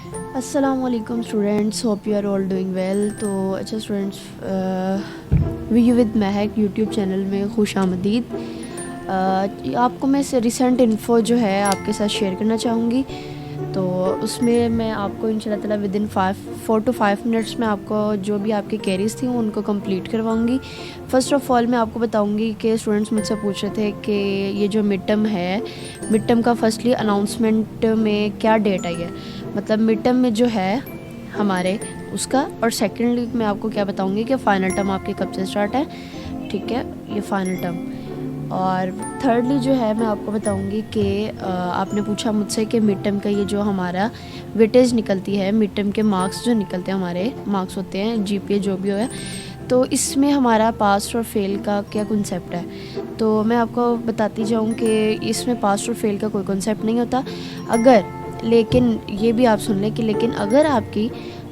अस्सलाम वालेकुम students, hope you are all doing well. तो अच्छा students, we with Mahak YouTube channel में खुश आमदीद। आपको मैं रिसेंट इन्फो जो है आपके साथ शेयर करना चाहूँगी। तो उसमें मैं आपको इंशाल्लाह ताला विद इन 4 to 5 मिनट्स में आपको जो भी आपकी क्वेरीज थी उनको कंप्लीट करवाऊँगी। फ़र्स्ट ऑफ़ ऑल मैं आपको बताऊँगी कि स्टूडेंट्स मुझसे पूछ रहे थे कि ये जो मिड टर्म है, मिड टर्म का फर्स्टली अनाउंसमेंट में क्या डेट आई है, मतलब मिड टर्म में जो है हमारे उसका, और सेकेंडली मैं आपको क्या बताऊँगी कि फ़ाइनल टर्म आपके कब से स्टार्ट है। ठीक है, ये फ़ाइनल टर्म। और थर्डली जो है मैं आपको बताऊंगी कि आपने पूछा मुझसे कि मिड टर्म का ये जो हमारा वेटेज निकलती है, मिड टर्म के मार्क्स जो निकलते हैं, हमारे मार्क्स होते हैं जीपीए जो भी हो है, तो इसमें हमारा पास और फेल का क्या कॉन्सेप्ट है। तो मैं आपको बताती जाऊँ कि इसमें पास और फेल का कोई कॉन्सेप्ट नहीं होता। अगर, लेकिन ये भी आप सुन लें कि लेकिन अगर आपकी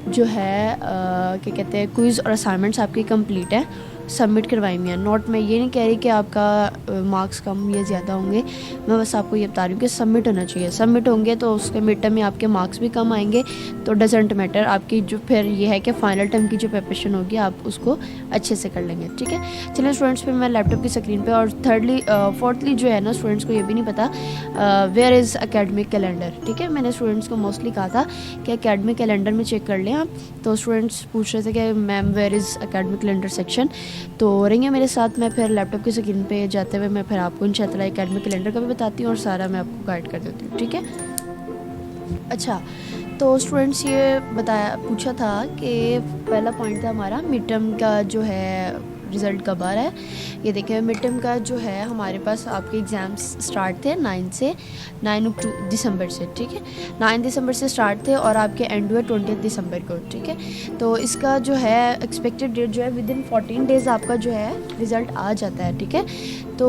जो है क्या कहते हैं क्विज़ और असाइनमेंट्स आपकी कंप्लीट है, सबमिट करवाई हुई है, नोट मैं ये नहीं कह रही कि आपका मार्क्स कम या ज़्यादा होंगे, मैं बस आपको ये बता रही हूँ कि सबमिट होना चाहिए। सबमिट होंगे तो उसके मिड टर्म में आपके मार्क्स भी कम आएंगे, तो डजेंट मैटर। आपकी जो फिर ये है कि फ़ाइनल टर्म की जो प्रिपरेशन होगी आप उसको अच्छे से कर लेंगे। ठीक है, चलिए स्टूडेंट्स, फिर मैं लैपटॉप की स्क्रीन पर। और फोर्थली जो है ना, स्टूडेंट्स को ये भी नहीं पता वेयर इज़ एकेडमिक कैलेंडर। ठीक है, मैंने स्टूडेंट्स को मोस्टली कहा था कि एकेडमिक कैलेंडर में चेक कर लें आप। तो स्टूडेंट्स पूछ रहे थे कि ma'am where is academic calendar section. तो रहिए मेरे साथ, मैं फिर लैपटॉप की स्क्रीन पे जाते हुए मैं फिर आपको इंशाल्लाह एकेडमिक कैलेंडर का भी बताती हूँ और सारा मैं आपको गाइड कर देती हूँ। ठीक है, अच्छा। तो स्टूडेंट्स ये पूछा था कि पहला पॉइंट था हमारा मिड टर्म का जो है रिज़ल्ट कब आ रहा है। ये देखें, मिड टर्म का जो है हमारे पास आपके एग्ज़ाम्स स्टार्ट थे 9 दिसंबर से। ठीक है, 9 दिसंबर से स्टार्ट थे और आपके एंड हुए 20 दिसंबर को। ठीक है, तो इसका जो है एक्सपेक्टेड डेट जो है विद इन 14 डेज़ आपका जो है रिज़ल्ट आ जाता है। ठीक है, तो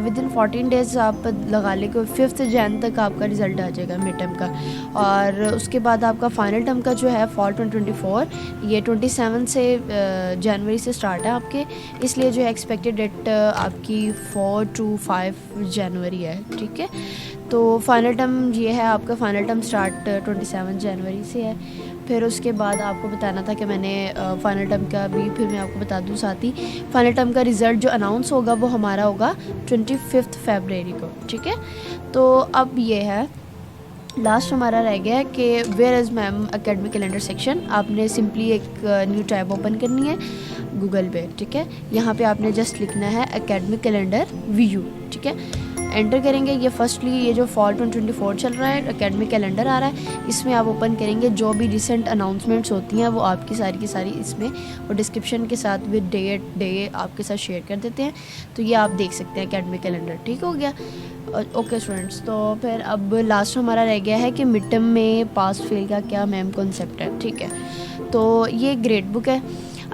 विद इन 14 डेज़ आप लगा लें कि 5 जन तक आपका रिज़ल्ट आ जाएगा मिड टर्म का। और उसके बाद आपका फ़ाइनल टर्म का जो है फॉल 2024, ये 27 से जनवरी से स्टार्ट है आपके, इसलिए जो है एक्सपेक्टेड डेट आपकी 4 to 5 जनवरी है। ठीक है, तो फाइनल टर्म ये है आपका, फाइनल टर्म स्टार्ट 27 जनवरी से है। फिर उसके बाद आपको बताना था कि मैंने फ़ाइनल टर्म का भी फिर मैं आपको बता दूँ साथ ही, फ़ाइनल टर्म का रिज़ल्ट जो अनाउंस होगा वो हमारा होगा 25 फरवरी को। ठीक है, तो अब ये है लास्ट हमारा रह गया है कि where is ma'am academic calendar section. आपने सिंपली एक न्यू टैब ओपन करनी है गूगल पे। ठीक है, यहाँ पे आपने जस्ट लिखना है एकेडमिक कैलेंडर व्यू। ठीक है, एंटर करेंगे। ये फर्स्टली ये जो फॉल 2024 चल रहा है, एकेडमिक कैलेंडर आ रहा है, इसमें आप ओपन करेंगे। जो भी रिसेंट अनाउंसमेंट्स होती हैं वो आपकी सारी की सारी इसमें और डिस्क्रिप्शन के साथ विद डे आपके साथ शेयर कर देते हैं। तो ये आप देख सकते हैं एकेडमिक कैलेंडर। ठीक हो गया, ओके स्टूडेंट्स। तो फिर अब लास्ट हमारा रह गया है कि मिड टर्म में पास फेल का क्या मैम कॉन्सेप्ट है। ठीक है, तो ये ग्रेड बुक है।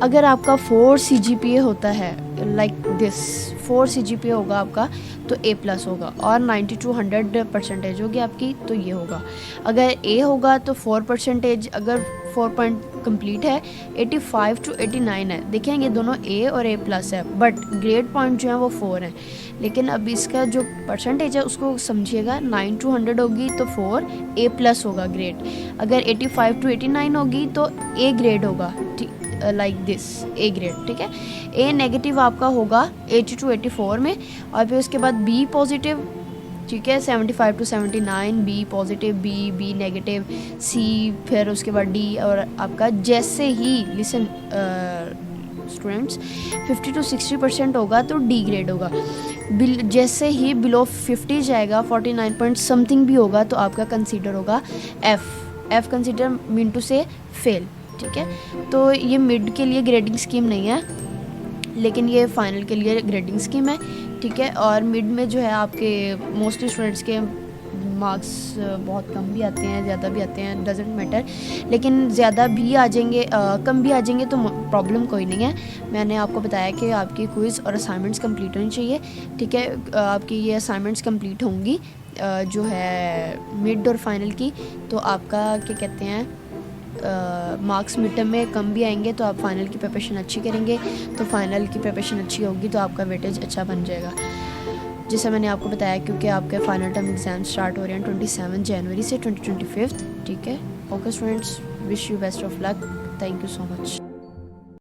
अगर आपका 4 CGPA होता है, लाइक दिस 4 CGPA होगा आपका तो A+ होगा, और 90 to 100 परसेंटेज होगी आपकी तो ये होगा। अगर A होगा तो 4 परसेंटेज, अगर 4 पॉइंट कंप्लीट है 85 to 89 है। देखें ये दोनों A और A+ है, बट ग्रेड पॉइंट जो है वो 4 है। लेकिन अब इसका जो परसेंटेज है उसको समझिएगा, 9 to 100 होगी तो 4 A+ होगा ग्रेड। अगर 85 to 89 होगी तो A ग्रेड होगा, लाइक दिस A ग्रेड। ठीक है, A नेगेटिव आपका होगा 80 to 84 में, और फिर उसके बाद B पॉजिटिव। ठीक है, 75 to 79 B positive, B negative, C, फिर उसके बाद D, और आपका जैसे ही लिसन स्टूडेंट्स 50 to 60% होगा तो D ग्रेड होगा। जैसे ही बिलो 50 जाएगा, 49 पॉइंट समथिंग भी होगा तो आपका कंसीडर होगा F कंसीडर मीन टू से फेल। ठीक है, तो ये मिड के लिए ग्रेडिंग स्कीम नहीं है, लेकिन ये फाइनल के लिए ग्रेडिंग स्कीम है। ठीक है, और मिड में जो है आपके मोस्टली स्टूडेंट्स के मार्क्स बहुत कम भी आते हैं, ज़्यादा भी आते हैं, डजेंट मैटर। लेकिन ज़्यादा भी आ जाएंगे, कम भी आ जाएंगे तो प्रॉब्लम कोई नहीं है। मैंने आपको बताया कि आपकी क्विज़ और असाइनमेंट्स कंप्लीट होनी चाहिए। ठीक है, आपकी ये असाइनमेंट्स कंप्लीट होंगी जो है मिड और फाइनल की, तो आपका क्या कहते हैं मार्क्स मिड टर्म में कम भी आएंगे तो आप फाइनल की प्रिपरेशन अच्छी करेंगे, तो फाइनल की प्रिपरेशन अच्छी होगी तो आपका वेटेज अच्छा बन जाएगा। जैसा मैंने आपको बताया, क्योंकि आपके फाइनल टर्म एग्ज़ाम स्टार्ट हो रहे हैं 27 जनवरी से 2025। ठीक है, okay students, wish you best of luck, thank you so much.